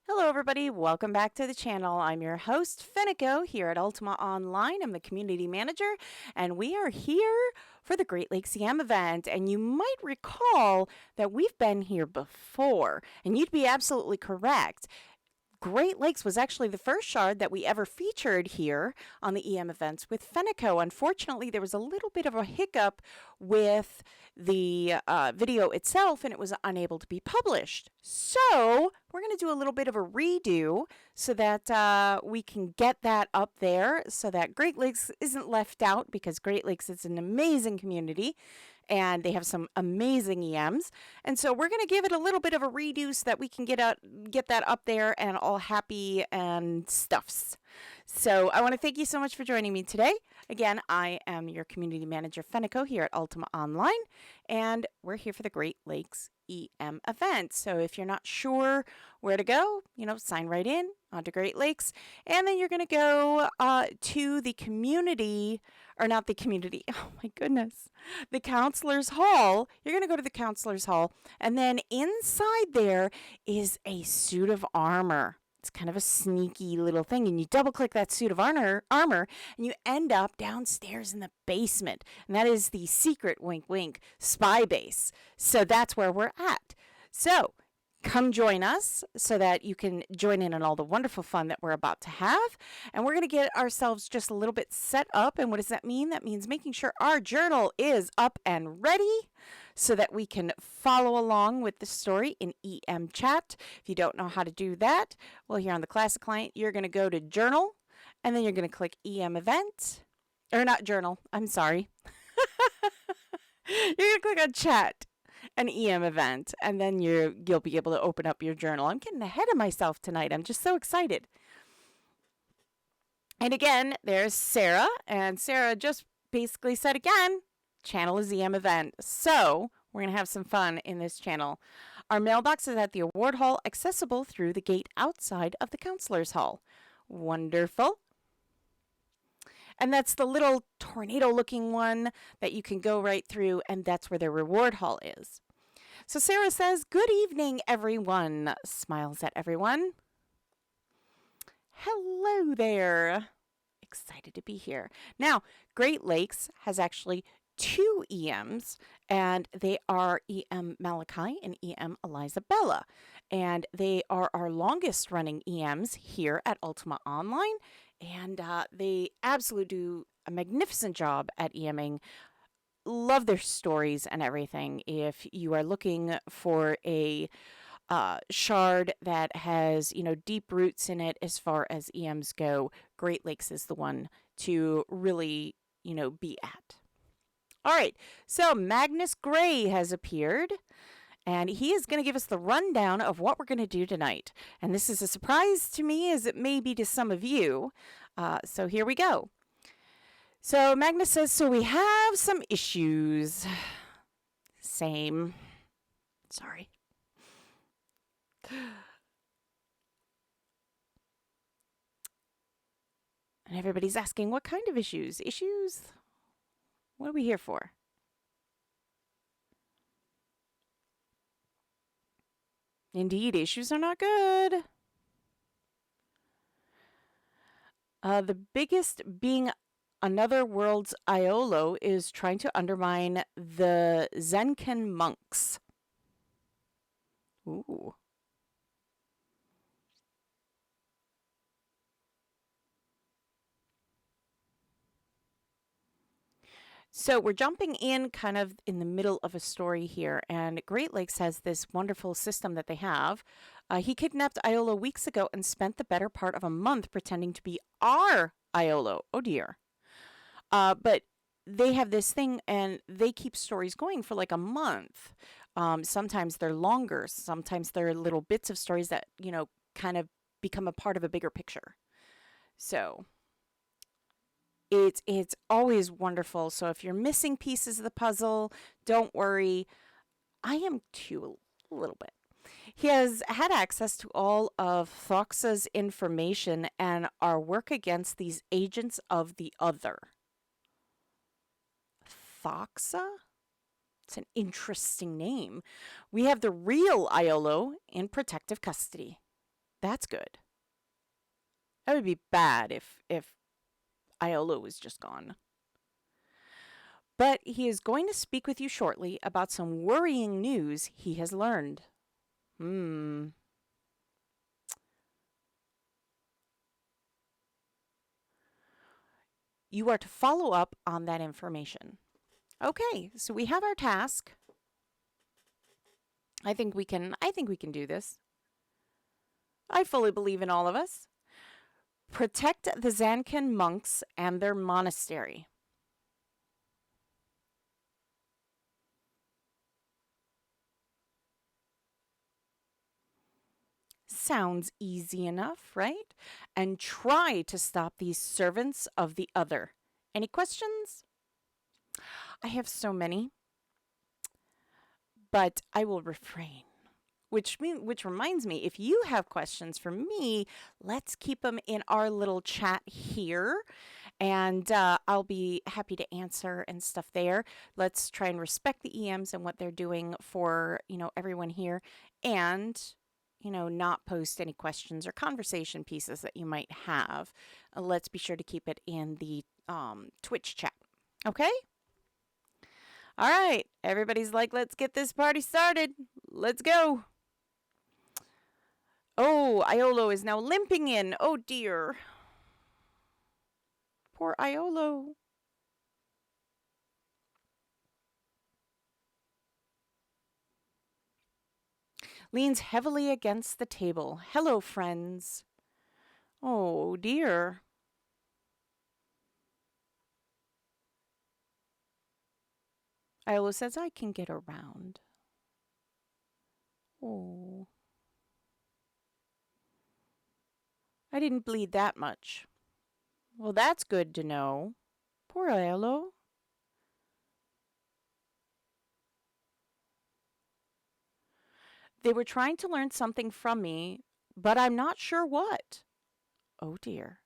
Hello, everybody. Welcome back to the channel. I'm your host, Fenneko, here at Ultima Online. I'm the community manager, and we are here for the Great Lakes EM event. And you might recall that we've been here before, and you'd be absolutely correct. Great Lakes was actually the first shard that we ever featured here on the EM events with Fenneko. Unfortunately, there was a little bit of a hiccup with the video itself, and it was unable to be published. So we're going to do a little bit of a redo so that we can get that up there so that Great Lakes isn't left out, because Great Lakes is an amazing community and they have some amazing EMs. And so we're going to give it a little bit of a redo so that we can get that up there and all happy and stuffs. So I want to thank you so much for joining me today. Again, I am your community manager, Fenneko, here at Ultima Online, and we're here for the Great Lakes EM event. So if you're not sure where to go, sign right in onto Great Lakes, and then you're going to go to the community, or not the community, oh my goodness, the counselor's hall. You're going to go to the counselor's hall, and then inside there is a suit of armor. It's kind of a sneaky little thing, and you double click that suit of armor, and you end up downstairs in the basement, and that is the secret, wink wink, spy base. So that's where we're at. So come join us so that you can join in on all the wonderful fun that we're about to have. And we're going to get ourselves just a little bit set up. And what does that mean? That means making sure our journal is up and ready so that we can follow along with the story in EM chat. If you don't know how to do that, well, here on the Classic Client, you're going to go to Journal, and then you're going to click EM Event. Or not Journal, I'm sorry. You're going to click on Chat, an EM event, and then you'll be able to open up your journal. I'm getting ahead of myself tonight. I'm just so excited. And again, there's Sarah, and Sarah just basically said again, channel is EM event. So we're going to have some fun in this channel. Our mailbox is at the award hall, accessible through the gate outside of the counselor's hall. Wonderful. And that's the little tornado looking one that you can go right through, and that's where the reward hall is. So Sarah says, "Good evening, everyone." Smiles at everyone. Hello there. Excited to be here. Now, Great Lakes has actually two EMs, and they are EM Malachi and EM Eliza Bella. And they are our longest running EMs here at Ultima Online, and they absolutely do a magnificent job at EMing. Love their stories and everything. If you are looking for a shard that has, deep roots in it as far as EMs go, Great Lakes is the one to really, be at. All right, so Magnus Gray has appeared, and he is going to give us the rundown of what we're going to do tonight. And this is a surprise to me, as it may be to some of you. So here we go. So Magnus says, so we have some issues. Same. Sorry. And everybody's asking, what kind of issues? Issues? What are we here for? Indeed, issues are not good. The biggest being another world's Iolo is trying to undermine the Zenkin monks. Ooh. So we're jumping in kind of in the middle of a story here, and Great Lakes has this wonderful system that they have. He kidnapped Iolo weeks ago and spent the better part of a month pretending to be our Iolo. Oh dear. But they have this thing, and they keep stories going for like a month. Sometimes they're longer. Sometimes they're little bits of stories that, kind of become a part of a bigger picture. So it's always wonderful. So if you're missing pieces of the puzzle, don't worry. I am too, a little bit. He has had access to all of Thoxa's information and our work against these agents of the other. Thoxa? It's an interesting name. We have the real Iolo in protective custody. That's good. That would be bad if Iolo was just gone. But he is going to speak with you shortly about some worrying news he has learned. Hmm. You are to follow up on that information. Okay, so we have our task. I think we can do this. I fully believe in all of us. Protect the Zankin monks and their monastery. Sounds easy enough, right? And try to stop these servants of the other. Any questions? I have so many, but I will refrain. Which reminds me, if you have questions for me, let's keep them in our little chat here, and I'll be happy to answer and stuff there. Let's try and respect the EMs and what they're doing for everyone here, and not post any questions or conversation pieces that you might have. Let's be sure to keep it in the Twitch chat. Okay. All right. Everybody's like, let's get this party started. Let's go. Oh, Iolo is now limping in. Oh dear. Poor Iolo. Leans heavily against the table. Hello, friends. Oh dear. Iolo says, I can get around. Oh. I didn't bleed that much. Well, that's good to know. Poor Iolo. They were trying to learn something from me, but I'm not sure what. Oh dear.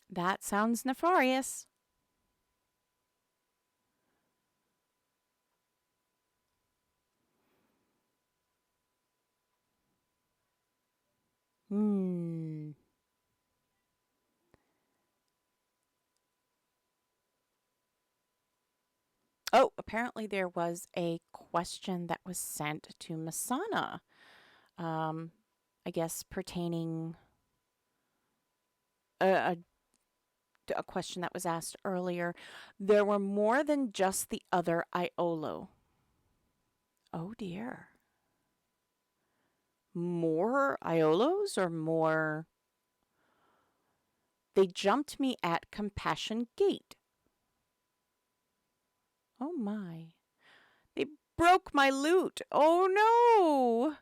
That sounds nefarious. Hmm. Oh, apparently there was a question that was sent to Masana. Um, I guess pertaining a, a question that was asked earlier. There were more than just the other Iolo. Oh dear. More Iolos or more? They jumped me at Compassion Gate. Oh my. They broke my loot. Oh no.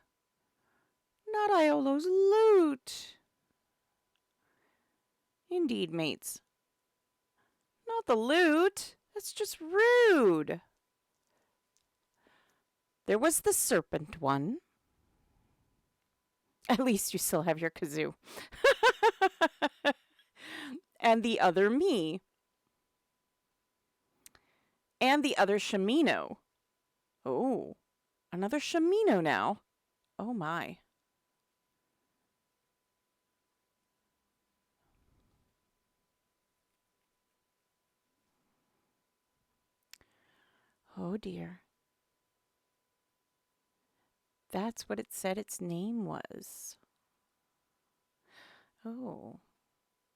Not Iolo's loot. Indeed, mates. Not the loot. That's just rude. There was the serpent one. At least you still have your kazoo. And the other me. And the other Shamino. Oh, another Shamino now. Oh my. Oh dear. That's what it said its name was. Oh,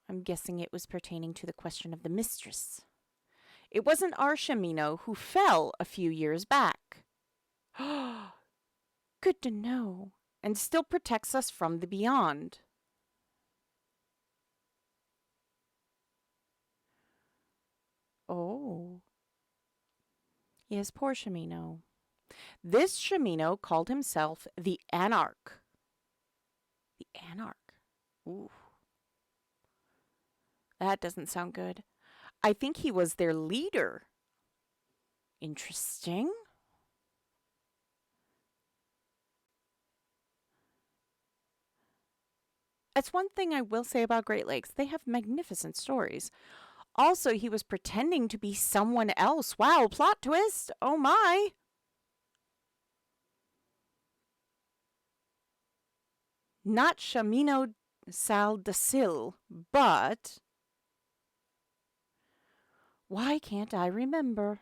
I'm guessing it was pertaining to the question of the mistress. It wasn't our Shamino who fell a few years back. Good to know. And still protects us from the beyond. Oh. Yes, poor Shamino. This Shamino called himself the Anarch. The Anarch. Ooh, that doesn't sound good. I think he was their leader. Interesting. That's one thing I will say about Great Lakes. They have magnificent stories. Also, he was pretending to be someone else. Wow, plot twist. Oh my. Not Chamino Sal de Sil, but why can't I remember?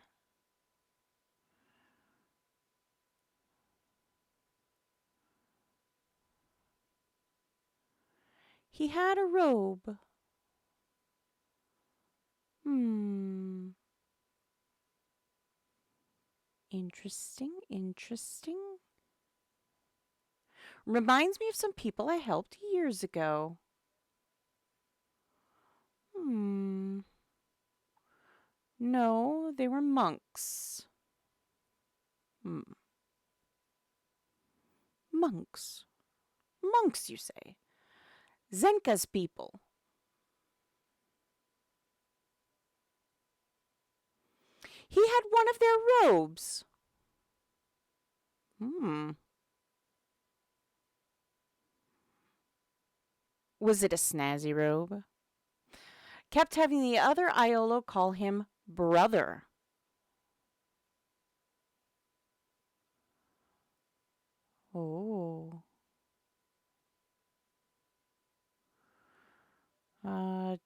He had a robe. Hmm. Interesting, interesting. Reminds me of some people I helped years ago. Hmm. No, they were monks. Hmm. Monks. Monks, you say? Zenka's people. He had one of their robes. Hmm. Was it a snazzy robe? Kept having the other Iolo call him brother. Oh.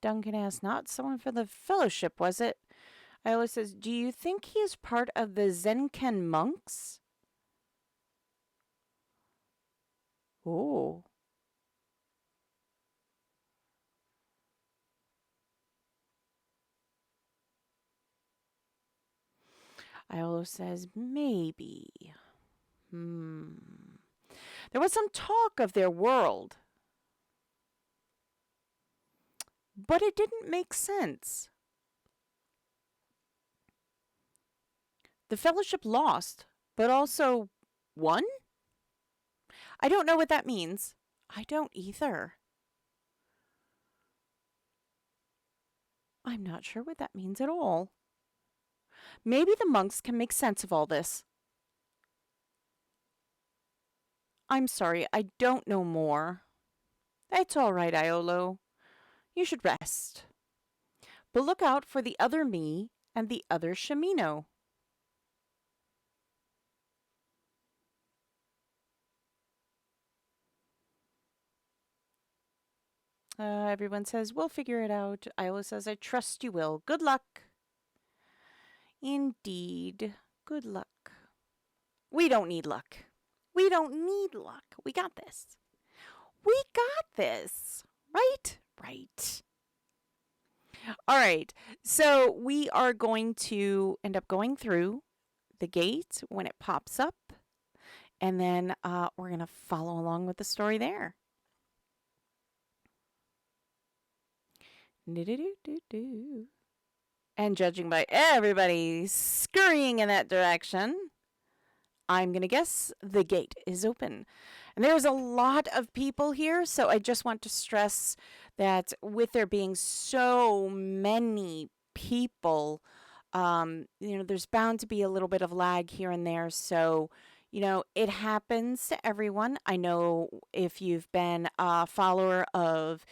Duncan asks, not someone for the fellowship, was it? Iolo says, do you think he is part of the Zenken monks? Oh. Iolo says, maybe. Hmm. There was some talk of their world, but it didn't make sense. The fellowship lost, but also won? I don't know what that means. I don't either. I'm not sure what that means at all. Maybe the monks can make sense of all this. I'm sorry, I don't know more. It's all right, Iolo. You should rest. But look out for the other me and the other Shamino. Everyone says, we'll figure it out. Iolo says, I trust you will. Good luck. Indeed. Good luck. We don't need luck. We don't need luck. We got this. We got this. Right? Right. All right. So we are going to end up going through the gate when it pops up, and then we're going to follow along with the story there. And judging by everybody scurrying in that direction, I'm going to guess the gate is open. And there's a lot of people here, so I just want to stress that with there being so many people, there's bound to be a little bit of lag here and there. So, it happens to everyone. I know if you've been a follower of,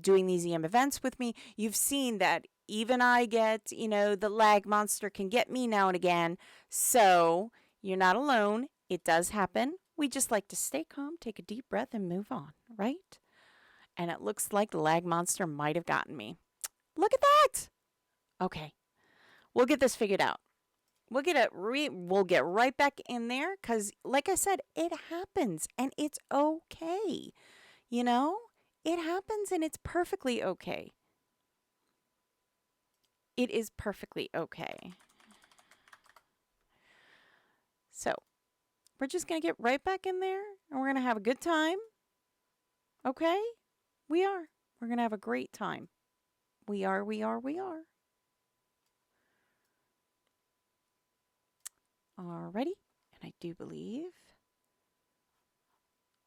doing these EM events with me, you've seen that even I get, the lag monster can get me now and again. So, you're not alone. It does happen. We just like to stay calm, take a deep breath, and move on, right? And it looks like the lag monster might have gotten me. Look at that! Okay, we'll get this figured out. We'll we'll get right back in there because, like I said, it happens and it's okay. You know, it happens and it's perfectly okay. It is perfectly okay. So, we're just going to get right back in there and we're going to have a good time. Okay? We are. We're going to have a great time. We are. Alrighty. And I do believe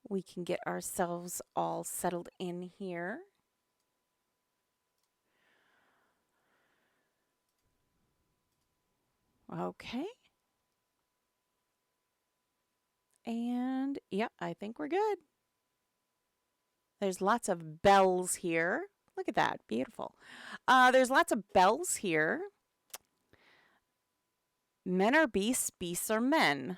we can get ourselves all settled in here. Okay. And yeah, I think we're good. There's lots of bells here. Look at that. Beautiful. There's lots of bells here. Men are beasts, beasts are men.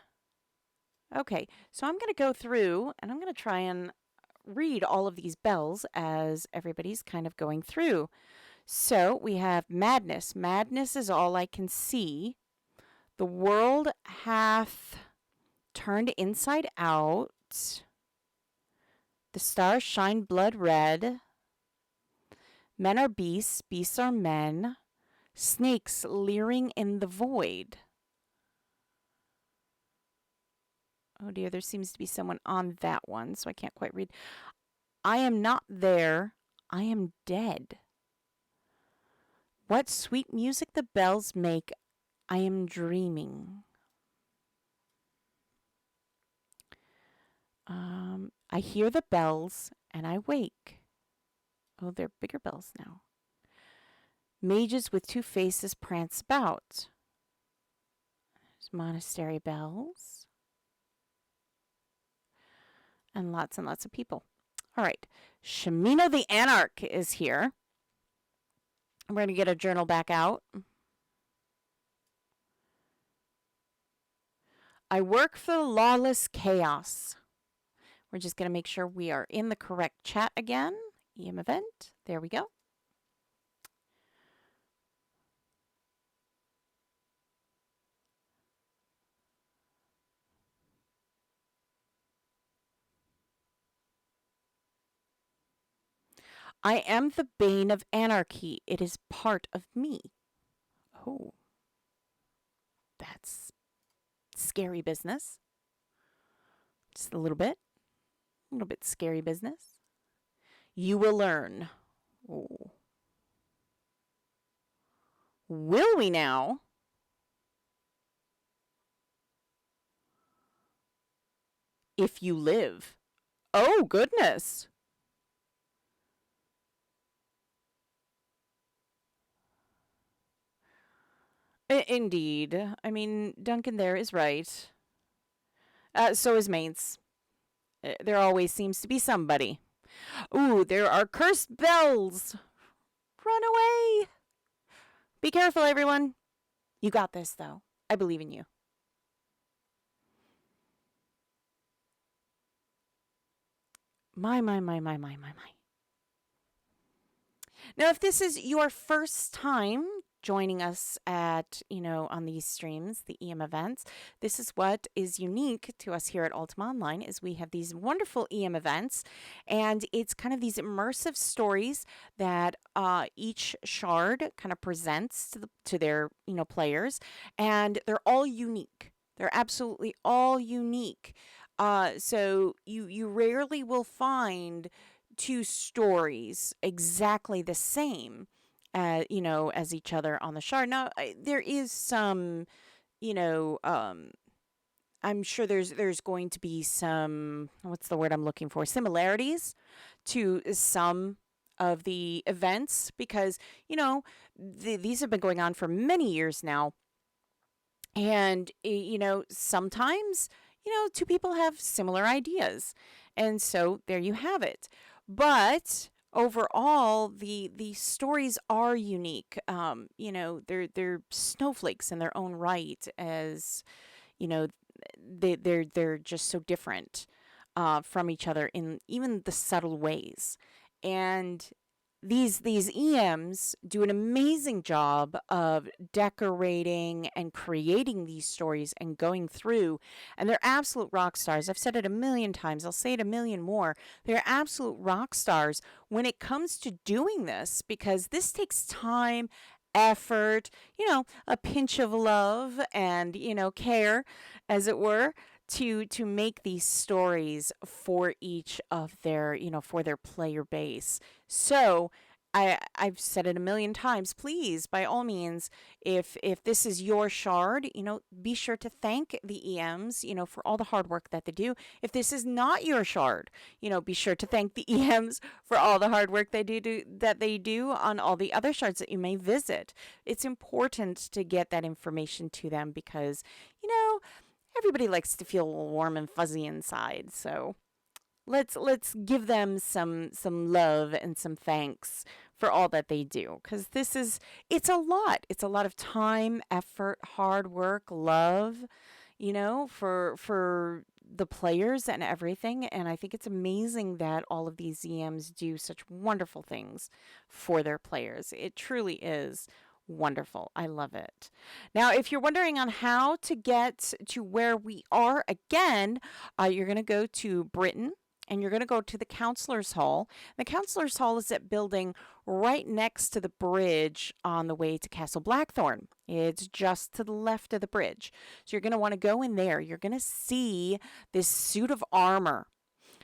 Okay, so I'm going to go through and I'm going to try and read all of these bells as everybody's kind of going through. So we have madness. Madness is all I can see. The world hath turned inside out. The stars shine blood red. Men are beasts, beasts are men. Snakes leering in the void. Oh dear, there seems to be someone on that one, so I can't quite read. I am not there, I am dead. What sweet music the bells make, I am dreaming. I hear the bells and I wake. Oh, they're bigger bells now. Mages with two faces prance about. There's monastery bells. And lots of people. All right. Shamino the Anarch is here. We're going to get a journal back out. I work for the lawless chaos. We're just going to make sure we are in the correct chat again. EM event. There we go. I am the bane of anarchy. It is part of me. Oh, that's scary business. Just a little bit scary business. You will learn. Oh. Will we now? If you live. Oh, goodness. Indeed. I mean, Duncan there is right. So is Mains. There always seems to be somebody. Ooh, there are cursed bells. Run away. Be careful, everyone. You got this, though. I believe in you. My. Now, if this is your first time joining us at, on these streams, the EM events, this is what is unique to us here at Ultima Online is we have these wonderful EM events, and it's kind of these immersive stories that each shard kind of presents to their, players, and they're all unique. They're absolutely all unique. So you rarely will find two stories exactly the same as each other on the shard. Now there is some, I'm sure there's going to be some, what's the word I'm looking for, similarities to some of the events because these have been going on for many years now, and sometimes two people have similar ideas, and so there you have it. But overall, the stories are unique. They're snowflakes in their own right, as they're just so different from each other in even the subtle ways. And these EMs do an amazing job of decorating and creating these stories and going through, and they're absolute rock stars. I've said it a million times. I'll say it a million more. They're absolute rock stars when it comes to doing this because this takes time, effort, a pinch of love and, care, as it were, to make these stories for each of their, for their player base. So I've said it a million times. Please, by all means, if this is your shard, be sure to thank the EMs, for all the hard work that they do. If this is not your shard, be sure to thank the EMs for all the hard work they do on all the other shards that you may visit. It's important to get that information to them because, everybody likes to feel warm and fuzzy inside. So let's give them some love and some thanks for all that they do, because it's a lot. It's a lot of time, effort, hard work, love, for the players and everything. And I think it's amazing that all of these ZMs do such wonderful things for their players. It truly is wonderful. I love it. Now, if you're wondering on how to get to where we are again, you're going to go to Britain. And you're going to go to the Counselor's Hall. The Counselor's Hall is that building right next to the bridge on the way to Castle Blackthorn. It's just to the left of the bridge. So you're going to want to go in there. You're going to see this suit of armor.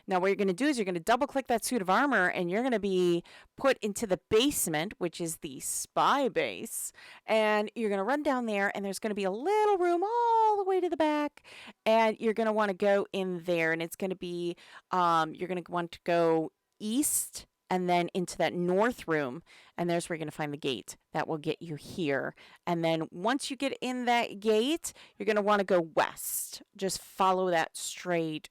Now, what you're going to do is you're going to double click that suit of armor and you're going to be put into the basement, which is the spy base. And you're going to run down there and there's going to be a little room all the way to the back. And you're going to want to go in there and it's going to be, you're going to want to go east and then into that north room. And there's where you're going to find the gate that will get you here. And then once you get in that gate, you're going to want to go west. Just follow that straight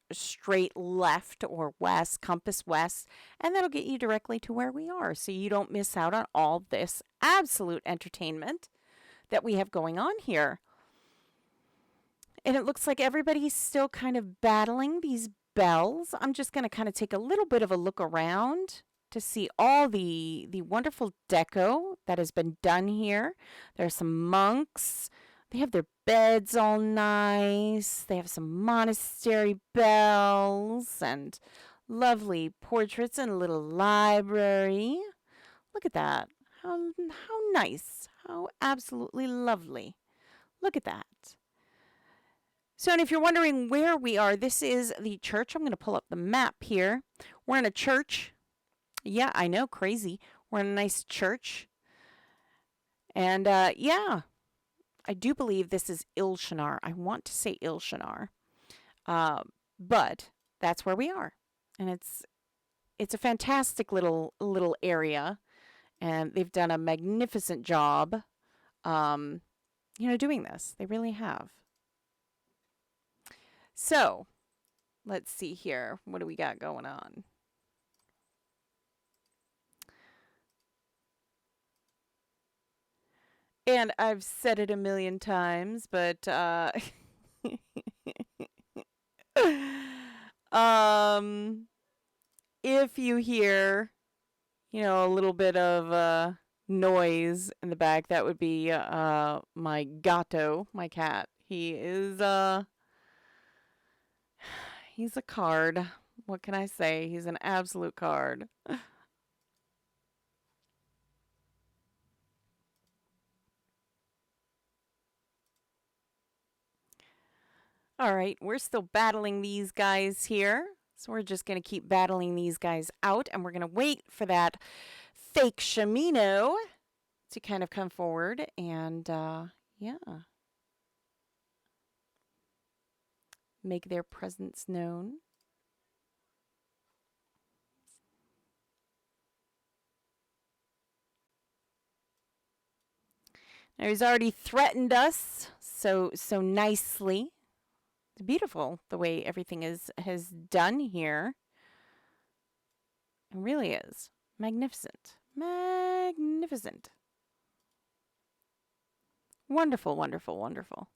left or west, compass west, and that'll get you directly to where we are. So you don't miss out on all this absolute entertainment that we have going on here. And it looks like everybody's still kind of battling these bells. I'm just going to kind of take a little bit of a look around to see all the wonderful deco that has been done here. There are some monks. They have their beds all nice. They have some monastery bells and lovely portraits and a little library. Look at that. How nice. How absolutely lovely. Look at that. So, and if you're wondering where we are, this is the church. I'm going to pull up the map here. We're in a church. Yeah, I know, crazy. We're in a nice church. And yeah, I do believe this is Ilshanar. I want to say Ilshanar. But that's where we are. And it's a fantastic little area. And they've done a magnificent job, doing this. They really have. So, let's see here. What do we got going on? And I've said it a million times, but if you hear, a little bit of noise in the back, that would be my gato, my cat. He is he's a card. What can I say? He's an absolute card. All right, we're still battling these guys here. So we're just going to keep battling these guys out, and we're going to wait for that fake Shamino to kind of come forward and, yeah, make their presence known. Now, he's already threatened us so nicely. It's beautiful the way everything has done here. It really is. Magnificent. Magnificent. Wonderful, wonderful, wonderful.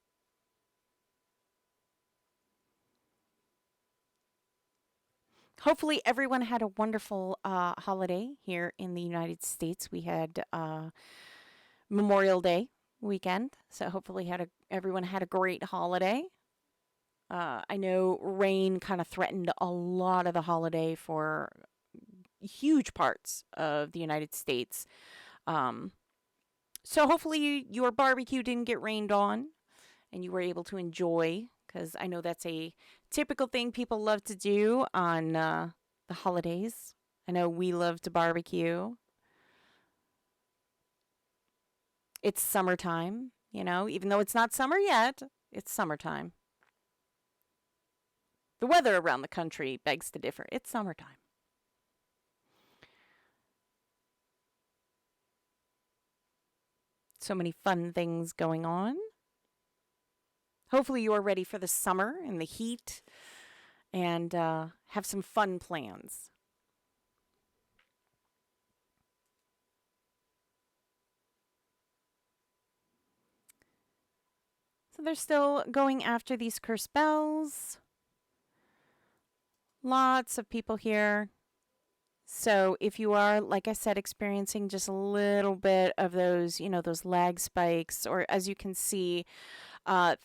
Hopefully everyone had a wonderful holiday here in the United States. We had Memorial Day weekend, so hopefully everyone had a great holiday. I know rain kind of threatened a lot of the holiday for huge parts of the United States. So hopefully your barbecue didn't get rained on and you were able to enjoy, because I know that's a typical thing people love to do on the holidays. I know we love to barbecue. It's summertime, even though it's not summer yet, it's summertime. The weather around the country begs to differ. It's summertime. So many fun things going on. Hopefully you are ready for the summer and the heat and have some fun plans. So they're still going after these cursed bells. Lots of people here. So if you are, like I said, experiencing just a little bit of those, those lag spikes, or as you can see, uh,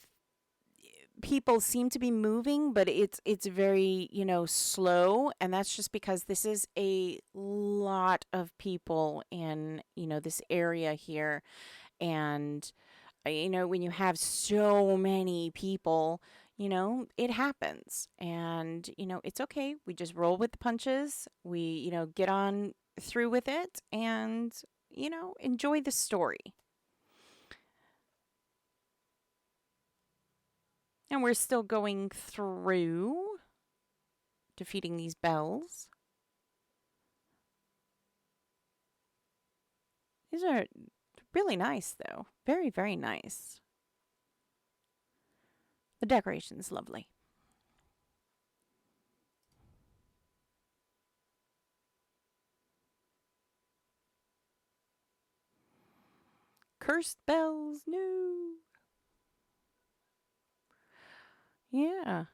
people seem to be moving, but it's very, slow, and that's just because this is a lot of people in, this area here, and when you have so many people, it happens. And, it's okay. We just roll with the punches. We, get on through with it and, enjoy the story. And we're still going through defeating these bells. These are really nice, though. Very, very nice. The decoration's lovely. Cursed bells, no. Yeah,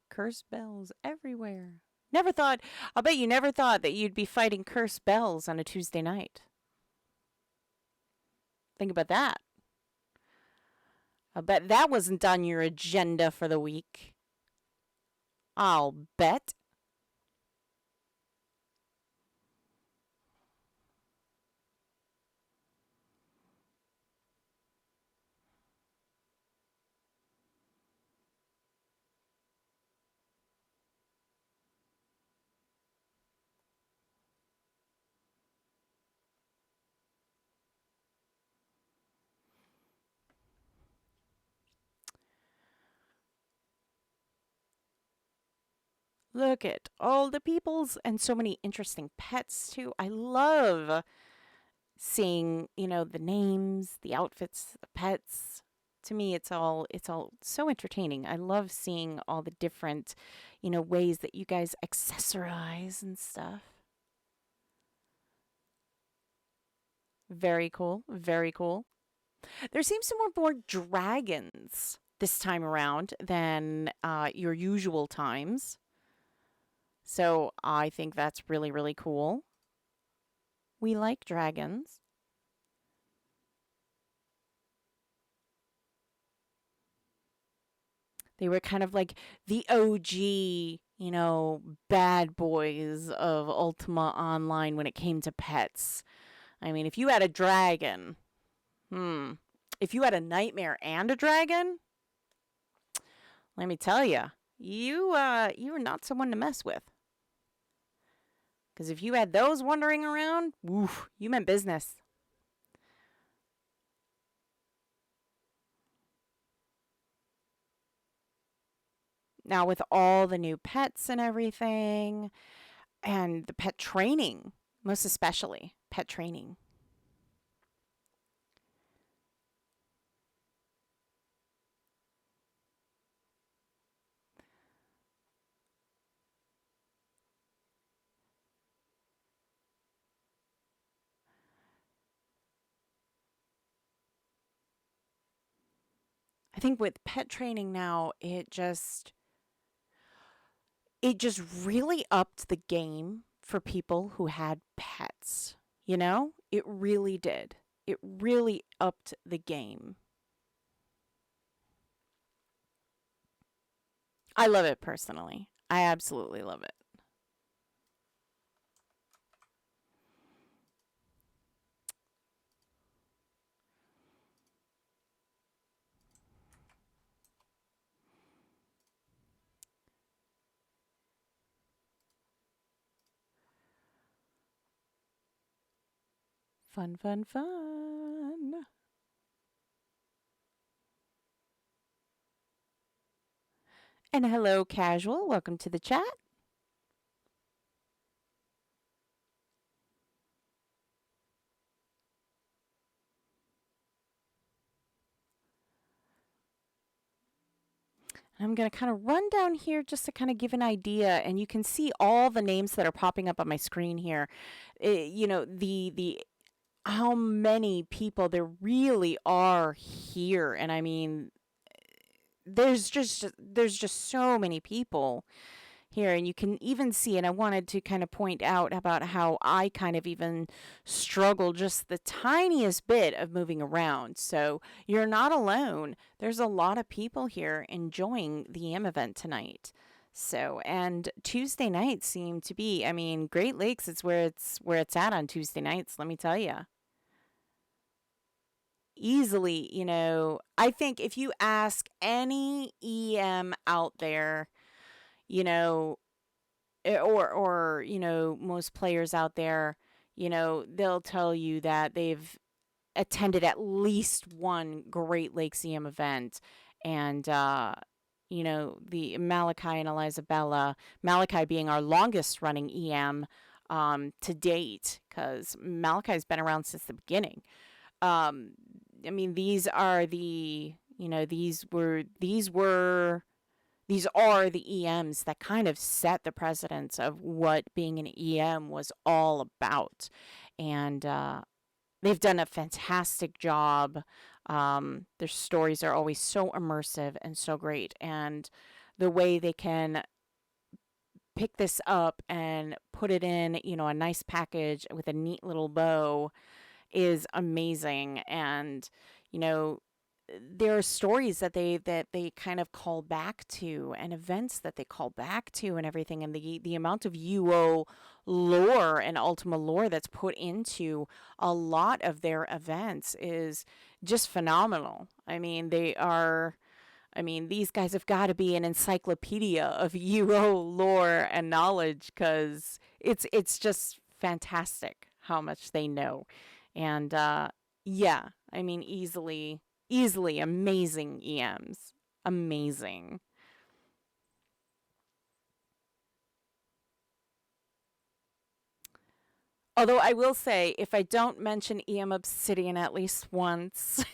cursed bells everywhere. Never thought, I'll bet you never thought that you'd be fighting cursed bells on a Tuesday night. Think about that. I'll bet that wasn't on your agenda for the week. I'll bet. Look at all the peoples and so many interesting pets too. I love seeing, the names, the outfits, the pets. To me it's all so entertaining. I love seeing all the different, ways that you guys accessorize and stuff. Very cool. Very cool. There seems to be more dragons this time around than your usual times. So I think that's really, really cool. We like dragons. They were kind of like the OG, bad boys of Ultima Online when it came to pets. I mean, if you had a dragon, if you had a nightmare and a dragon, let me tell you, you were not someone to mess with. Because if you had those wandering around, woof, you meant business. Now, with all the new pets and everything, and the pet training, most especially pet training. I think with pet training now, it just really upped the game for people who had pets. It really did. It really upped the game. I love it personally. I absolutely love it. Fun, fun, fun. And hello, casual. Welcome to the chat. I'm going to kind of run down here just to kind of give an idea, and you can see all the names that are popping up on my screen here. The how many people there really are here, and I mean, there's just so many people here, and you can even see, and I wanted to kind of point out about how I kind of even struggle just the tiniest bit of moving around. So you're not alone. There's a lot of people here enjoying the EM event tonight. So, and Tuesday nights seem to be, I mean, Great Lakes, it's where it's at on Tuesday nights, let me tell you. Easily, I think if you ask any EM out there, you know, or most players out there, they'll tell you that they've attended at least one Great Lakes EM event. And the Malachi and Eliza Bella, Malachi being our longest running EM to date, because Malachi's been around since the beginning. um I mean, these are the EMs that kind of set the precedence of what being an EM was all about. And they've done a fantastic job. Their stories are always so immersive and so great. And the way they can pick this up and put it in, a nice package with a neat little bow is amazing. And, you know, there are stories that they kind of call back to, and events that they call back to, and everything, and the amount of UO lore and Ultima lore that's put into a lot of their events is just phenomenal. These guys have got to be an encyclopedia of UO lore and knowledge, because it's just fantastic how much they know. And yeah, easily amazing EMs. Amazing. Although I will say, if I don't mention EM Obsidian at least once,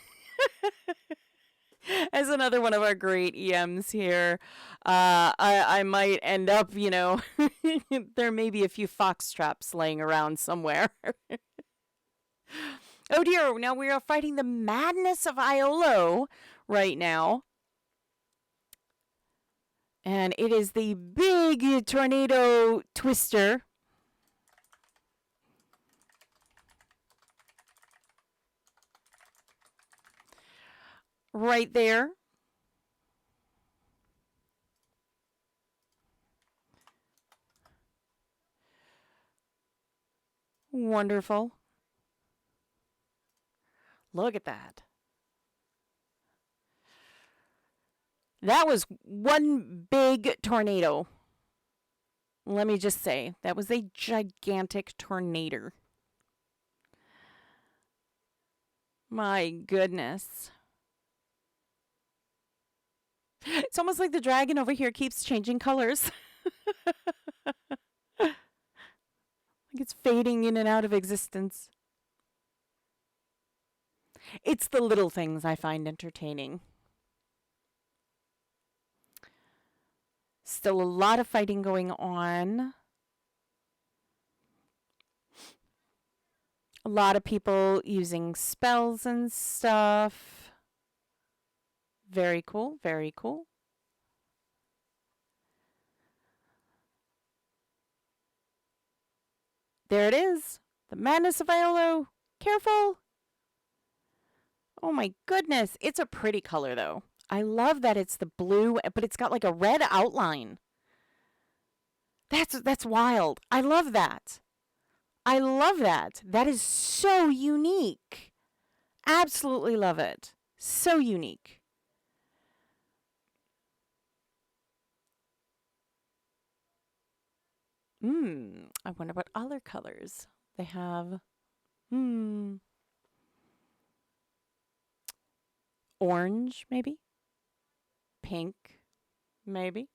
as another one of our great EMs here, I might end up, there may be a few fox traps laying around somewhere. Oh dear, now we are fighting the madness of Iolo right now. And it is the big tornado twister. Right there. Wonderful. Look at that. That was one big tornado. Let me just say, that was a gigantic tornado. My goodness. It's almost like the dragon over here keeps changing colors. Like it's fading in and out of existence. It's the little things I find entertaining. Still a lot of fighting going on. A lot of people using spells and stuff. Very cool, very cool. There it is. The madness of Iolo. Careful. Oh my goodness. It's a pretty color though. I love that it's the blue, but it's got like a red outline. That's wild. I love that. I love that. That is so unique. Absolutely love it. So unique. I wonder what other colors they have. Hmm. Orange, maybe? Pink, maybe?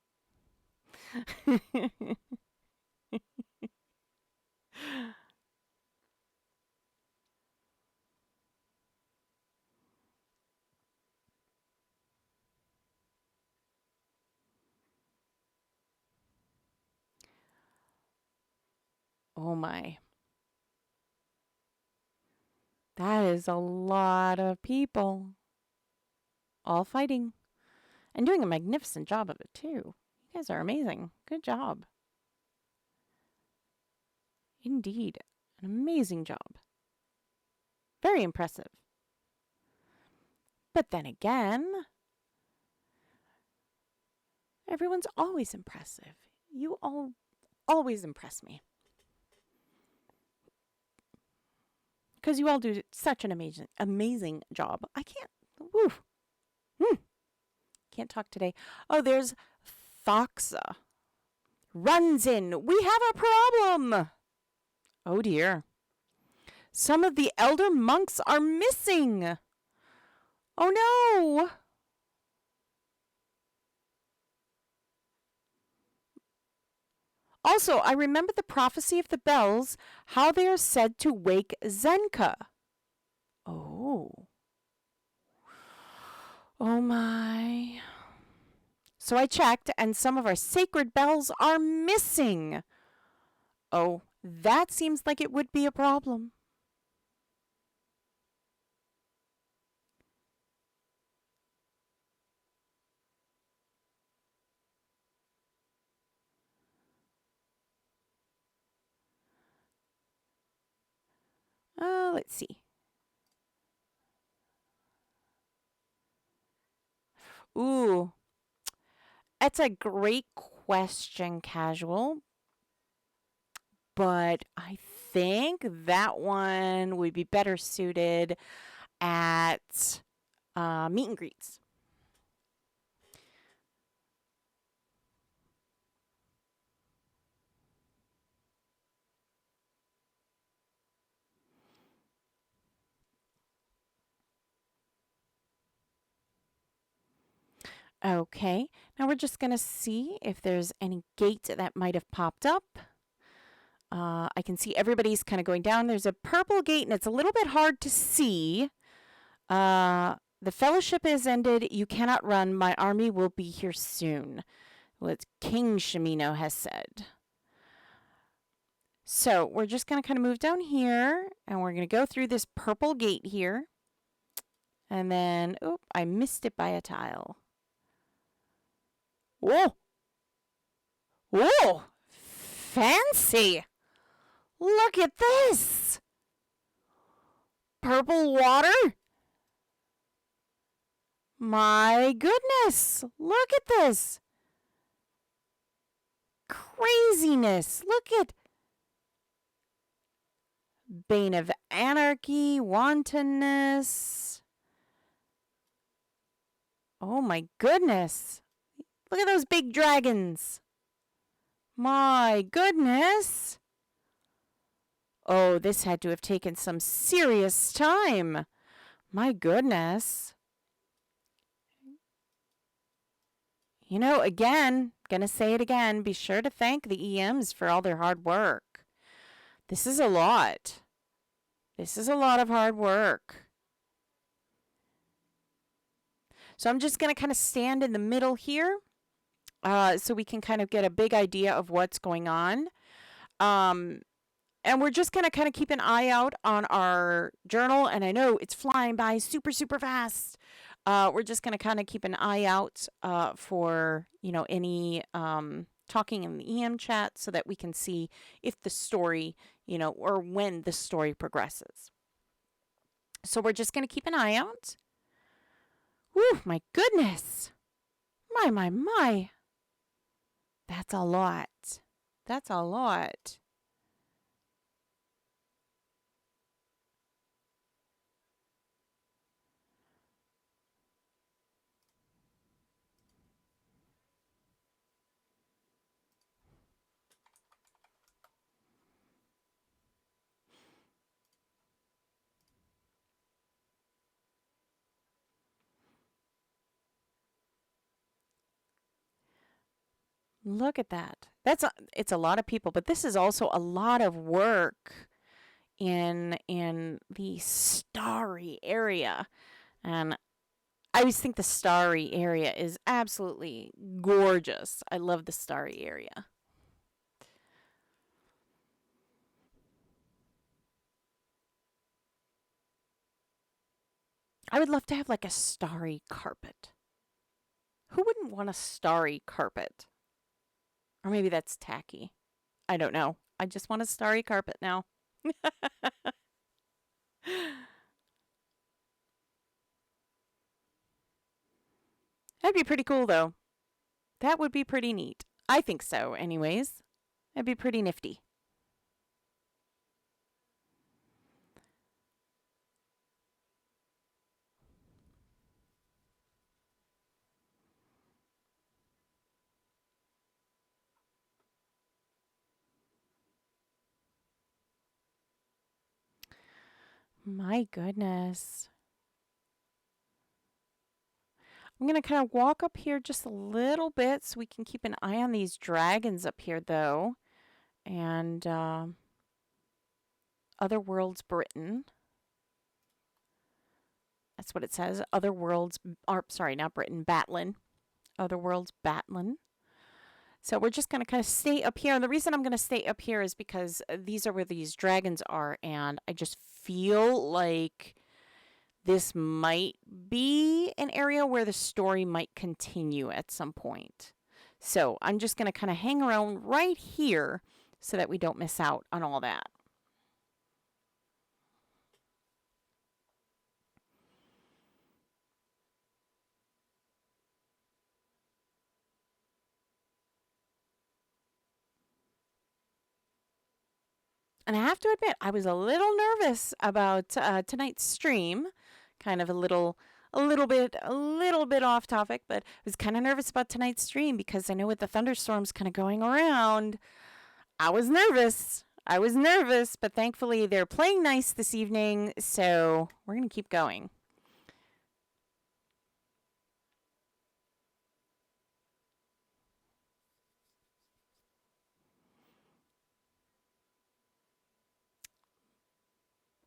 Oh my. That is a lot of people all fighting and doing a magnificent job of it too. You guys are amazing. Good job. Indeed. An amazing job. Very impressive. But then again, everyone's always impressive. You all always impress me. Because you all do such an amazing job. I can't. Woo. Can't talk today. Oh, there's Foxa. Runs in. We have a problem. Oh dear. Some of the elder monks are missing. Oh no. Also, I remember the prophecy of the bells, how they are said to wake Zenka. Oh. Oh my. So I checked, and some of our sacred bells are missing. Oh, that seems like it would be a problem. Let's see. Ooh, that's a great question, Casual. But I think that one would be better suited at meet and greets. Okay, now we're just going to see if there's any gate that might have popped up. I can see everybody's kind of going down. There's a purple gate, and it's a little bit hard to see. The fellowship is ended. You cannot run. My army will be here soon. What King Shimino has said. So we're just going to kind of move down here, and we're going to go through this purple gate here. And then, oh, I missed it by a tile. Whoa! Whoa! Fancy! Look at this! Purple water? My goodness! Look at this! Craziness! Look at Bane of Anarchy, Wantonness. Oh my goodness! Look at those big dragons! My goodness! Oh, this had to have taken some serious time. My goodness. You know, again, gonna say it again, be sure to thank the EMs for all their hard work. This is a lot. This is a lot of hard work. So I'm just gonna kind of stand in the middle here so we can kind of get a big idea of what's going on. And we're just going to kind of keep an eye out on our journal. And I know it's flying by super, super fast. We're just going to kind of keep an eye out for, any talking in the EM chat so that we can see if the story, or when the story progresses. So we're just going to keep an eye out. Whew, my goodness. My. That's a lot. That's a lot. Look at that. It's a lot of people, but this is also a lot of work in the starry area. And I always think the starry area is absolutely gorgeous. I love the starry area. I would love to have like a starry carpet. Who wouldn't want a starry carpet? Or maybe that's tacky. I don't know. I just want a starry carpet now. That'd be pretty cool, though. That would be pretty neat. I think so, anyways. That'd be pretty nifty. My goodness. I'm going to kind of walk up here just a little bit so we can keep an eye on these dragons up here, though. And Other Worlds Britain. That's what it says. Other Worlds, or sorry, not Britain, Batlin. Other Worlds Batlin. So we're just going to kind of stay up here. And the reason I'm going to stay up here is because these are where these dragons are. And I just feel like this might be an area where the story might continue at some point. So I'm just going to kind of hang around right here so that we don't miss out on all that. And I have to admit, I was a little nervous about tonight's stream. Kind of a little bit off topic, but I was kind of nervous about tonight's stream because I know with the thunderstorms kind of going around, I was nervous. But thankfully they're playing nice this evening, so we're going to keep going.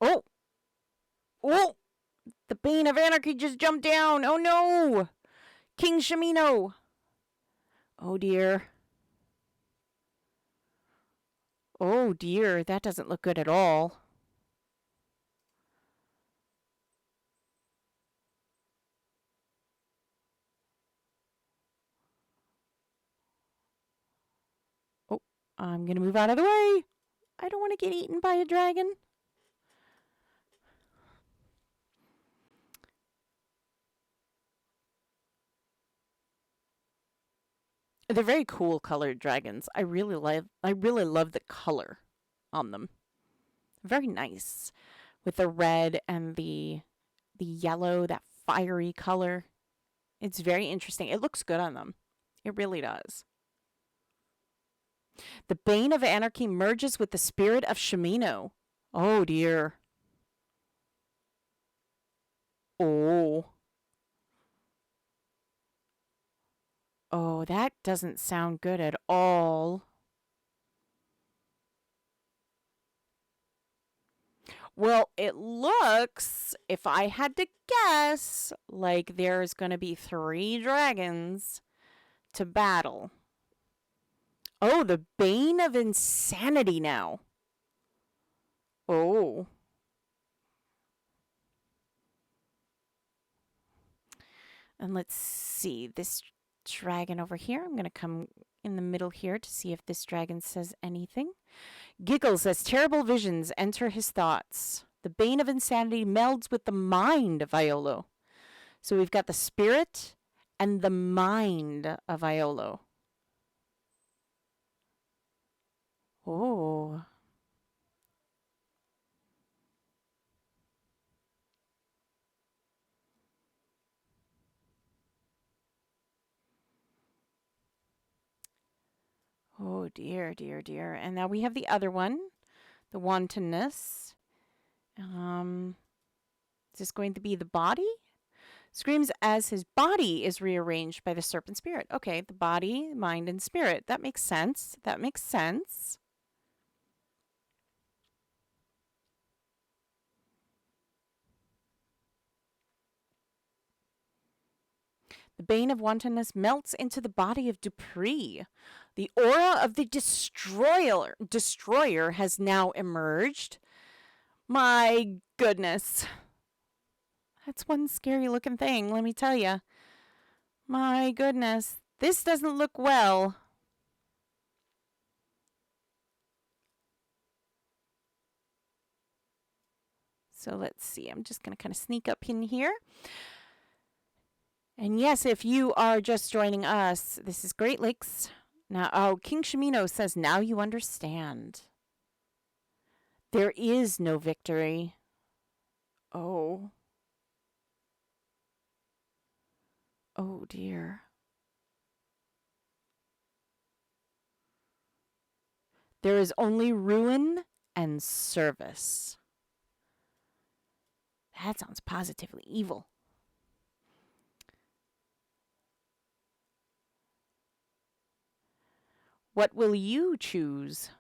Oh! Oh! The Bane of Anarchy just jumped down. Oh no! King Shamino. Oh dear. Oh dear, that doesn't look good at all. Oh, I'm going to move out of the way. I don't want to get eaten by a dragon. They're very cool colored dragons. I really love the color on them. Very nice. With the red and the yellow, that fiery color. It's very interesting. It looks good on them. It really does. The Bane of Anarchy merges with the spirit of Shamino. Oh dear. Oh. Oh, that doesn't sound good at all. Well, it looks, if I had to guess, like there's going to be 3 dragons to battle. Oh, the Bane of Insanity now. Oh. And let's see, this dragon over here. I'm going to come in the middle here to see if this dragon says anything. Giggles as terrible visions enter his thoughts. The Bane of Insanity melds with the mind of Iolo. So we've got the spirit and the mind of Iolo. Oh. Oh dear, dear, dear. And now we have the other one, the wantonness. Is this going to be the body? Screams as his body is rearranged by the serpent spirit. Okay, the body, mind, and spirit. That makes sense. That makes sense. The Bane of Wantonness melts into the body of Dupree. The aura of the destroyer has now emerged. My goodness. That's one scary looking thing, let me tell you. My goodness. This doesn't look well. So let's see. I'm just going to kind of sneak up in here. And yes, if you are just joining us, this is Great Lakes. Now, oh, King Shimino says, now you understand. There is no victory. Oh. Oh, dear. There is only ruin and service. That sounds positively evil. What will you choose?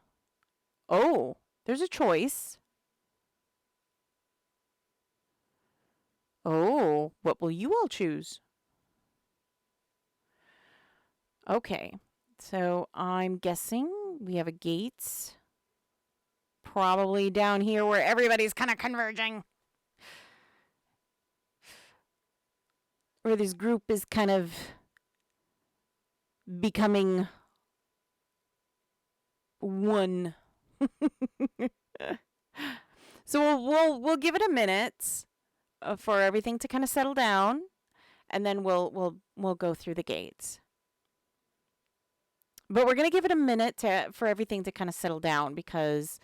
Oh, there's a choice. Oh, what will you all choose? Okay, so I'm guessing we have a gate probably down here where everybody's kind of converging. Or this group is kind of becoming one. So we'll give it a minute for everything to kind of settle down, and then we'll go through the gates. But we're gonna give it a minute for everything to kind of settle down because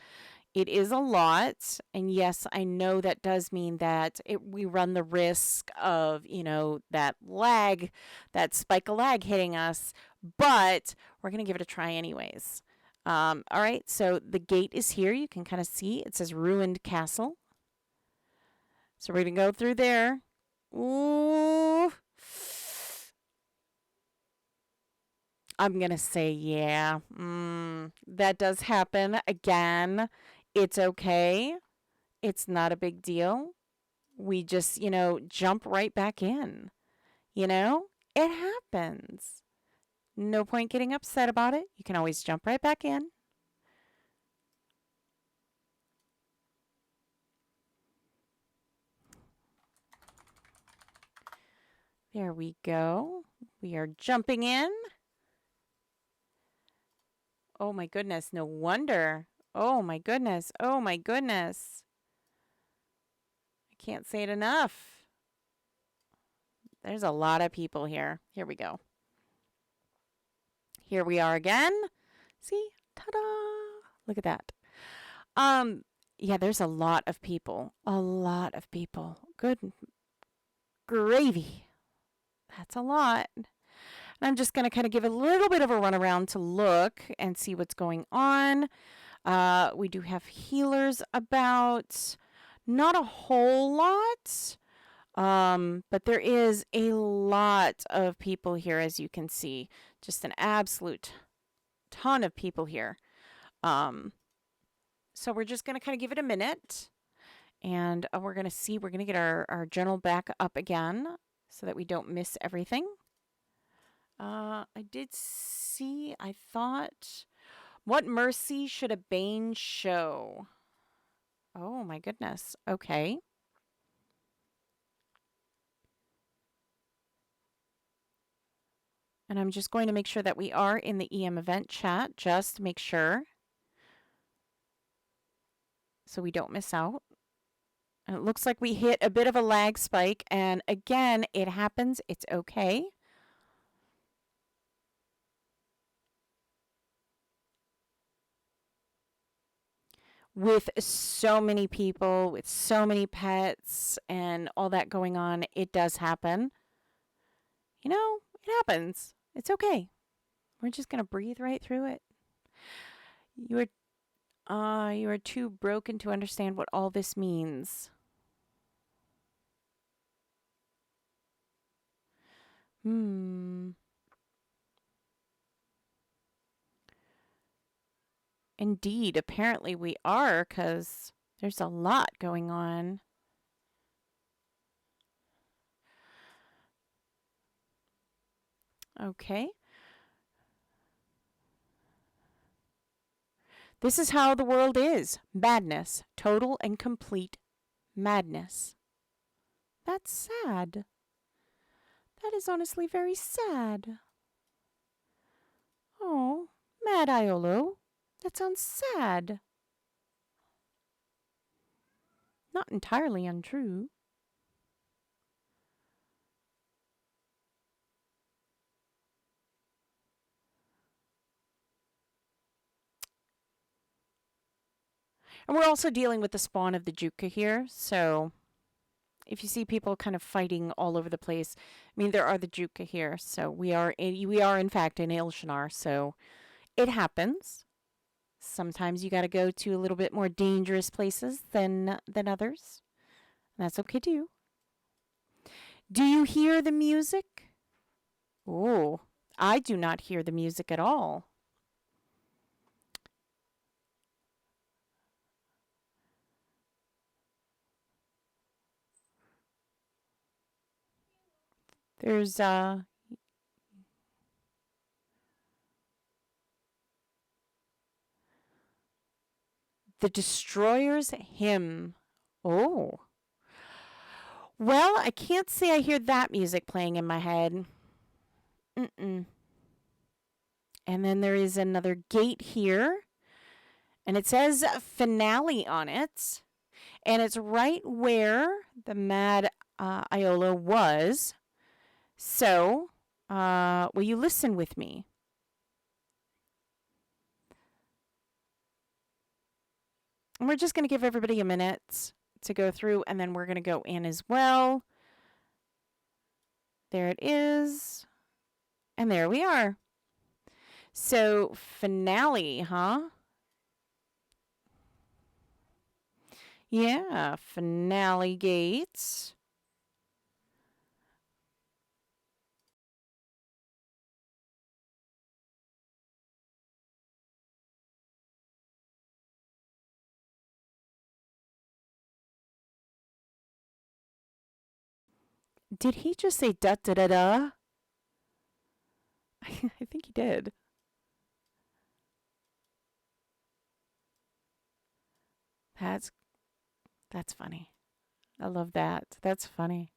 it is a lot, and yes, I know that does mean that we run the risk of, that lag, that spike of lag hitting us, but we're going to give it a try anyways. All right, so the gate is here. You can kind of see it says Ruined Castle. So we're going to go through there. Ooh. I'm going to say, yeah, that does happen again. It's okay. It's not a big deal. We just, jump right back in. It happens. No point getting upset about it. You can always jump right back in. There we go. We are jumping in. Oh my goodness, no wonder. Oh my goodness. Oh my goodness. I can't say it enough. There's a lot of people here. Here we go. Here we are again. See? Ta-da! Look at that. Yeah, there's a lot of people. A lot of people. Good gravy. That's a lot. And I'm just going to kind of give a little bit of a run around to look and see what's going on. We do have healers about. Not a whole lot. But there is a lot of people here, as you can see. Just an absolute ton of people here. So we're just going to kind of give it a minute. And we're going to get our journal back up again so that we don't miss everything. I did see, I thought, what mercy should a Bane show? Oh my goodness. Okay. And I'm just going to make sure that we are in the EM event chat, just to make sure. So we don't miss out. And it looks like we hit a bit of a lag spike. And again, it happens. It's okay. With so many people, with so many pets and all that going on, it does happen. It happens. It's okay. We're just going to breathe right through it. You are too broken to understand what all this means. Indeed, apparently we are, because there's a lot going on. Okay. This is how the world is. Madness. Total and complete madness. That's sad. That is honestly very sad. Oh, Mad Iolo. That sounds sad. Not entirely untrue. And we're also dealing with the spawn of the Juka here, so if you see people kind of fighting all over the place, I mean there are the Juka here, so we are in fact in Ilshanar, so it happens. Sometimes you got to go to a little bit more dangerous places than others. That's okay too. Do you hear the music? Oh, I do not hear the music at all. There's the Destroyer's Hymn. Oh. Well, I can't say I hear that music playing in my head. Mm-mm. And then there is another gate here. And it says finale on it. And it's right where the Mad Iola was. So, will you listen with me? And we're just going to give everybody a minute to go through, and then we're going to go in as well. There it is. And there we are. So, finale, huh? Yeah, finale gates. Did he just say da da da da? I think he did. That's funny. I love that. That's funny.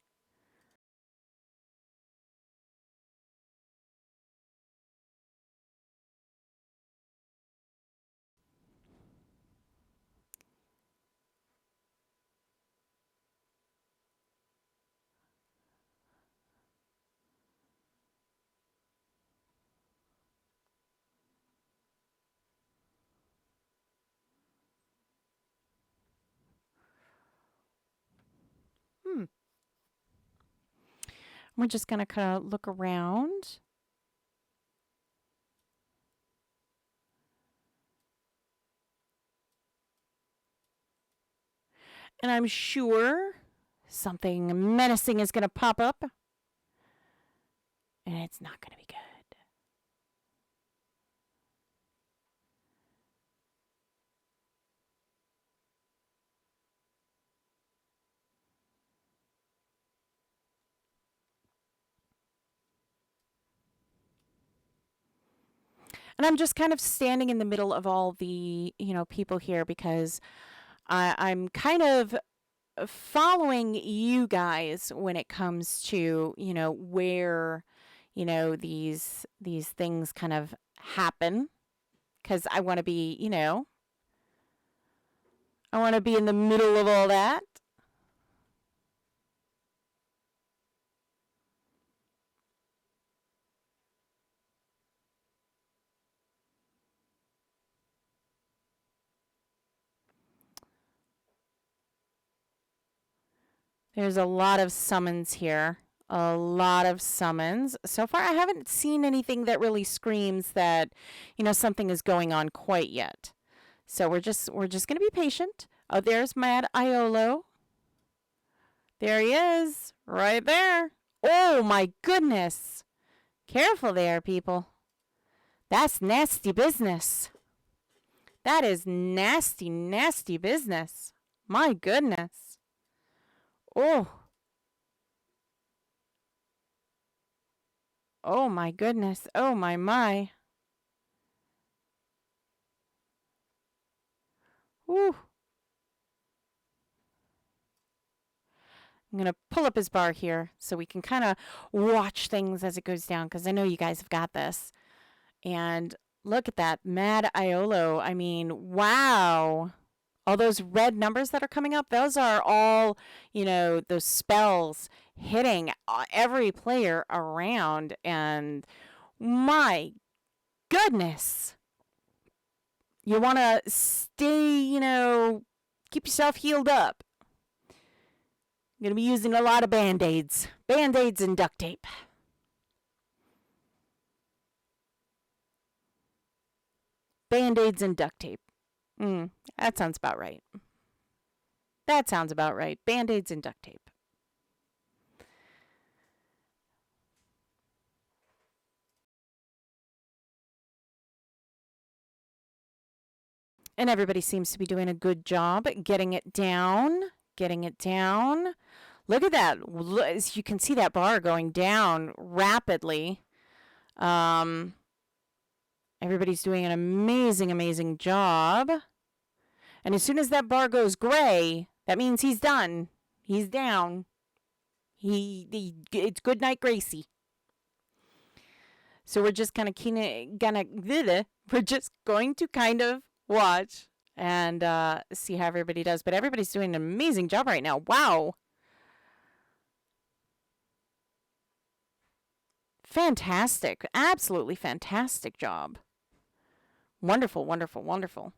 Hmm. We're just gonna kind of look around. And I'm sure something menacing is gonna pop up. And it's not gonna be good. And I'm just kind of standing in the middle of all the, people here because I'm kind of following you guys when it comes to, where, these things kind of happen. Because I want to be, I want to be in the middle of all that. There's a lot of summons here. A lot of summons. So far, I haven't seen anything that really screams that, something is going on quite yet. So we're just gonna be patient. Oh, there's Mad Iolo. There he is, right there. Oh my goodness! Careful there, people. That's nasty business. That is nasty, nasty business. My goodness. Oh. Oh my goodness. Oh my. Whew. I'm going to pull up his bar here so we can kind of watch things as it goes down because I know you guys have got this. And look at that, Mad Iolo. I mean, wow. All those red numbers that are coming up, those are all, those spells hitting every player around. And my goodness. You want to stay, keep yourself healed up. I'm going to be using a lot of Band-Aids. Band-Aids and duct tape. Band-Aids and duct tape. That sounds about right. That sounds about right. Band-Aids and duct tape. And everybody seems to be doing a good job getting it down. Getting it down. Look at that. As you can see that bar going down rapidly. Everybody's doing an amazing, amazing job. And as soon as that bar goes gray, that means he's done. He's down. It's good night, Gracie. So we're just we're just going to kind of watch and see how everybody does. But everybody's doing an amazing job right now. Wow. Fantastic. Absolutely fantastic job. Wonderful, wonderful, wonderful.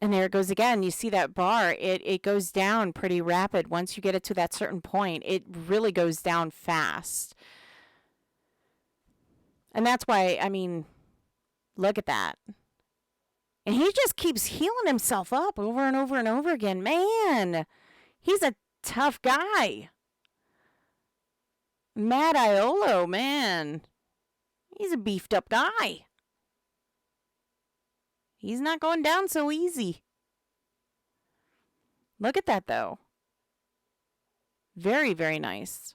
And there it goes again. You see that bar. It goes down pretty rapid. Once you get it to that certain point, it really goes down fast. And that's why, look at that. And he just keeps healing himself up over and over and over again. Man, he's a tough guy. Mad Iolo, man. He's a beefed up guy. He's not going down so easy. Look at that, though. Very, very nice.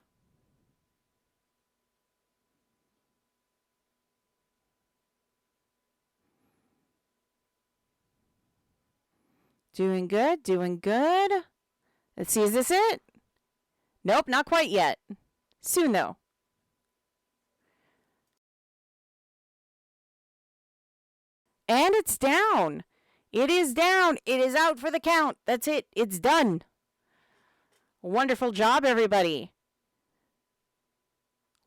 Doing good, doing good. Let's see, is this it? Nope, not quite yet. Soon, though. And it's down. It is down. It is out for the count. That's it. It's done. Wonderful job, everybody.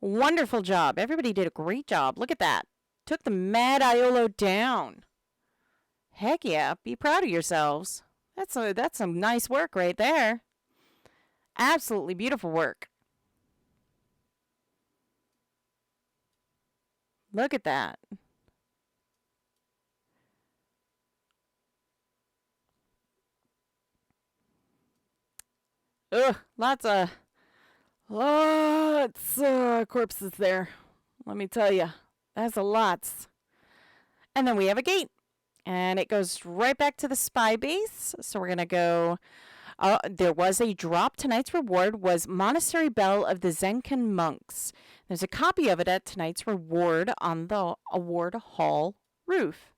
Wonderful job. Everybody did a great job. Look at that. Took the Mad Iolo down. Heck yeah. Be proud of yourselves. That's some nice work right there. Absolutely beautiful work. Look at that. Ugh, lots of corpses there. Let me tell you, that's a lots. And then we have a gate, and it goes right back to the spy base. So we're gonna go. There was a drop. Tonight's reward was Monastery Bell of the Zenkan Monks. There's a copy of it at tonight's reward on the award hall roof.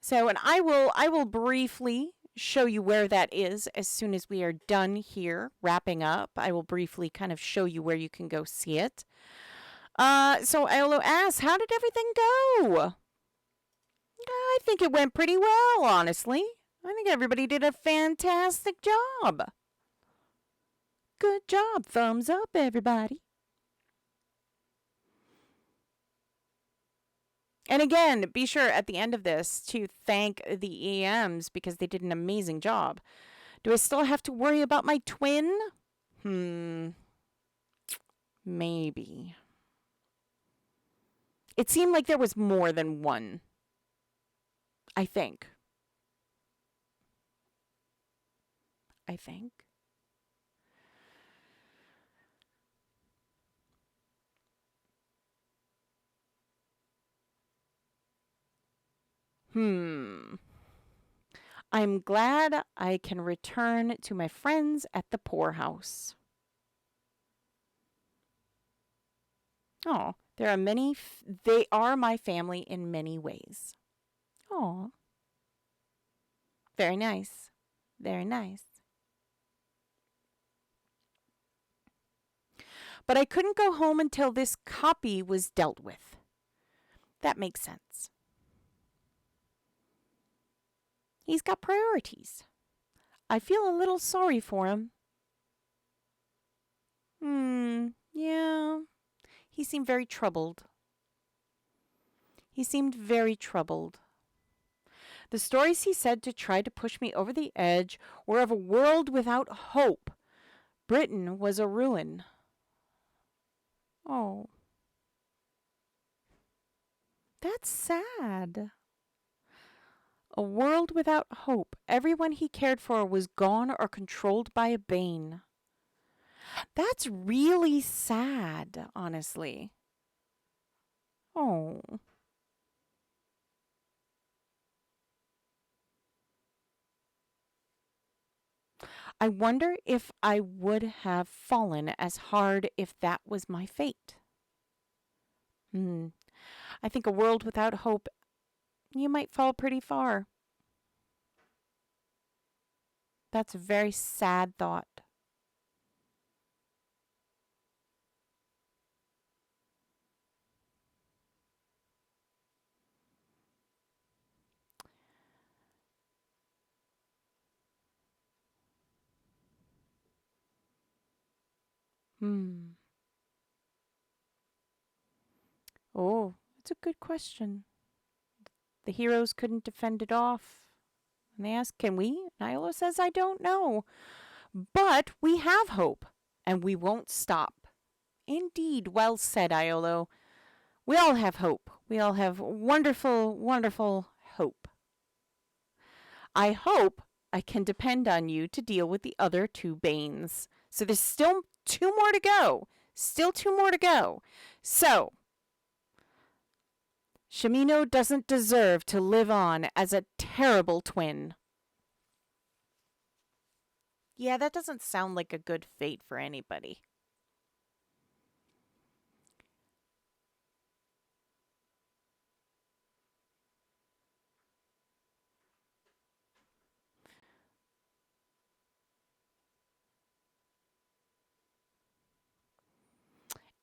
So, and I will briefly show you where that is as soon as we are done here wrapping up. I will briefly kind of show you where you can go see it. So Iolo asks, how did everything go? I think it went pretty well, honestly. I think everybody did a fantastic job. Good job. Thumbs up, everybody. And again, be sure at the end of this to thank the EMs because they did an amazing job. Do I still have to worry about my twin? Maybe. It seemed like there was more than one. I think. I'm glad I can return to my friends at the poorhouse. Oh, they are my family in many ways. Oh, very nice. Very nice. But I couldn't go home until this copy was dealt with. That makes sense. He's got priorities. I feel a little sorry for him. Yeah. He seemed very troubled. He seemed very troubled. The stories he said to try to push me over the edge were of a world without hope. Britain was a ruin. Oh, that's sad. A world without hope. Everyone he cared for was gone or controlled by a bane. That's really sad, honestly. Oh. I wonder if I would have fallen as hard if that was my fate. I think a world without hope, you might fall pretty far. That's a very sad thought. Oh, it's a good question. The heroes couldn't defend it off. And they ask, can we? Nyla says, I don't know. But we have hope, and we won't stop. Indeed, well said, Iolo. We all have hope. We all have wonderful, wonderful hope. I hope I can depend on you to deal with the other two Banes. So there's still two more to go. Still two more to go. So, Shimino doesn't deserve to live on as a terrible twin. Yeah, that doesn't sound like a good fate for anybody.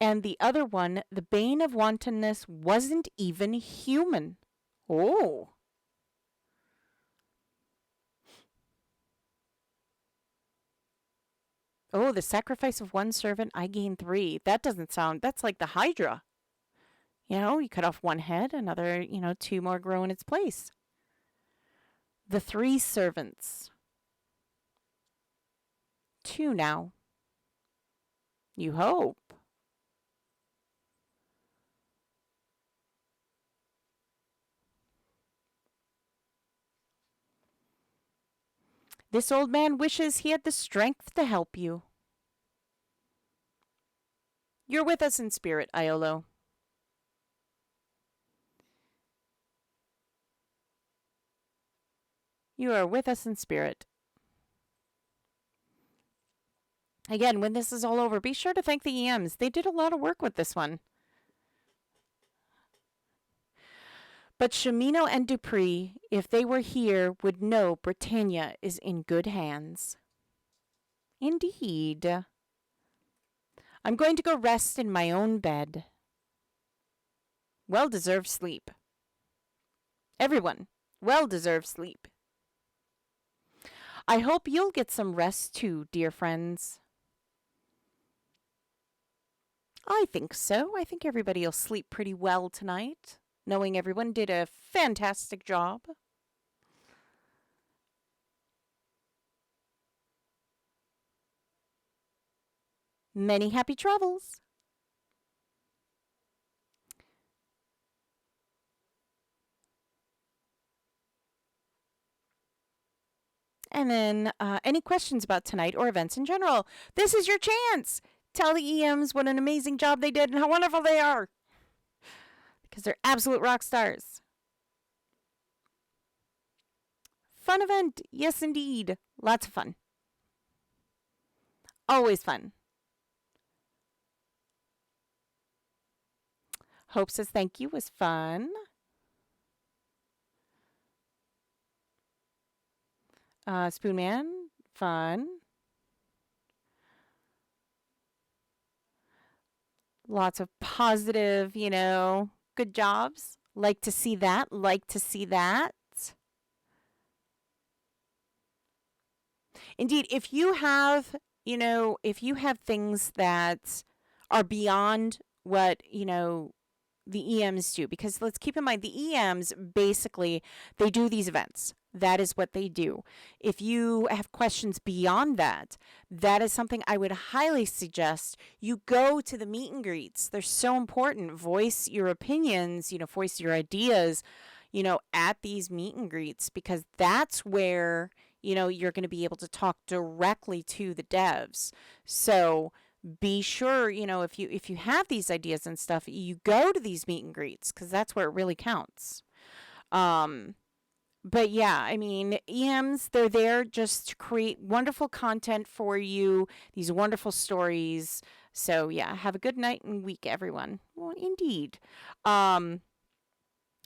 And the other one, the bane of wantonness, wasn't even human. Oh. Oh, the sacrifice of one servant, I gain 3. That doesn't sound, that's like the Hydra. You know, you cut off one head, another, 2 more grow in its place. The 3 servants. 2 now. You hope. This old man wishes he had the strength to help you. You're with us in spirit, Iolo. You are with us in spirit. Again, when this is all over, be sure to thank the EMs. They did a lot of work with this one. But Shimino and Dupree, if they were here, would know Britannia is in good hands. Indeed. I'm going to go rest in my own bed. Well-deserved sleep. Everyone, well-deserved sleep. I hope you'll get some rest too, dear friends. I think so. I think everybody will sleep pretty well tonight, knowing everyone did a fantastic job. Many happy travels. And then any questions about tonight or events in general, this is your chance. Tell the EMs what an amazing job they did and how wonderful they are. Because they're absolute rock stars. Fun event. Yes, indeed. Lots of fun. Always fun. Hope says thank you. Was fun. Spoonman. Fun. Lots of positive, good jobs. Like to see that. Like to see that. Indeed, if you have things that are beyond what, the EMs do, because let's keep in mind the EMs basically they do these events. That is what they do. If you have questions beyond that, that is something I would highly suggest you go to the meet and greets. They're so important. Voice your opinions, voice your ideas, at these meet and greets, because that's where, you're going to be able to talk directly to the devs. So be sure, if you have these ideas and stuff, you go to these meet and greets, because that's where it really counts. But yeah, I mean, EMs, they're there just to create wonderful content for you, these wonderful stories. So yeah, have a good night and week, everyone. Well, indeed.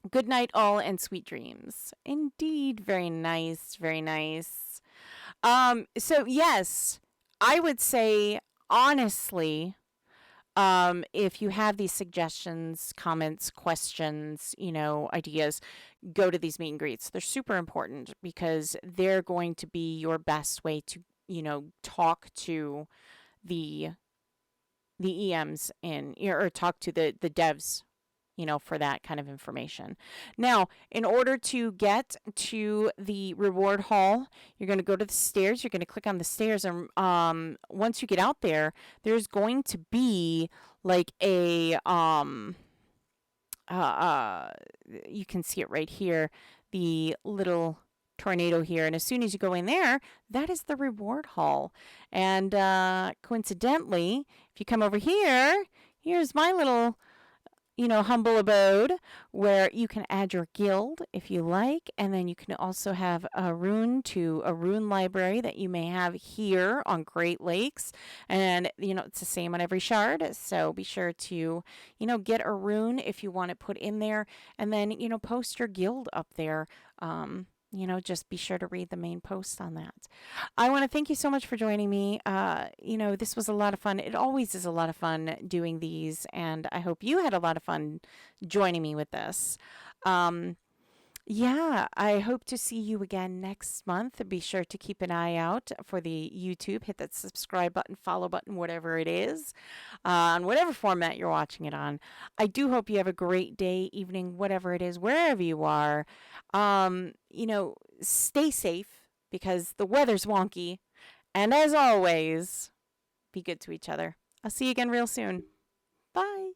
Good night, all, and sweet dreams. Indeed, very nice, very nice. So yes, I would say honestly, if you have these suggestions, comments, questions, ideas, go to these meet and greets. They're super important because they're going to be your best way to, talk to the EMs or talk to the devs, for that kind of information. Now, in order to get to the reward hall, you're going to go to the stairs. You're going to click on the stairs, and once you get out there, there's going to be like a you can see it right here, the little tornado here, and as soon as you go in there, that is the reward hall. And coincidentally, if you come over here, here's my little humble abode where you can add your guild if you like, and then you can also have a rune to a rune library that you may have here on Great Lakes, and it's the same on every shard, so be sure to get a rune if you want it put in there, and then post your guild up there. Just be sure to read the main post on that. I want to thank you so much for joining me. This was a lot of fun. It always is a lot of fun doing these, and I hope you had a lot of fun joining me with this. Yeah, I hope to see you again next month. Be sure to keep an eye out for the YouTube. Hit that subscribe button, follow button, whatever it is, on whatever format you're watching it on. I do hope you have a great day, evening, whatever it is, wherever you are. Stay safe because the weather's wonky. And as always, be good to each other. I'll see you again real soon. Bye.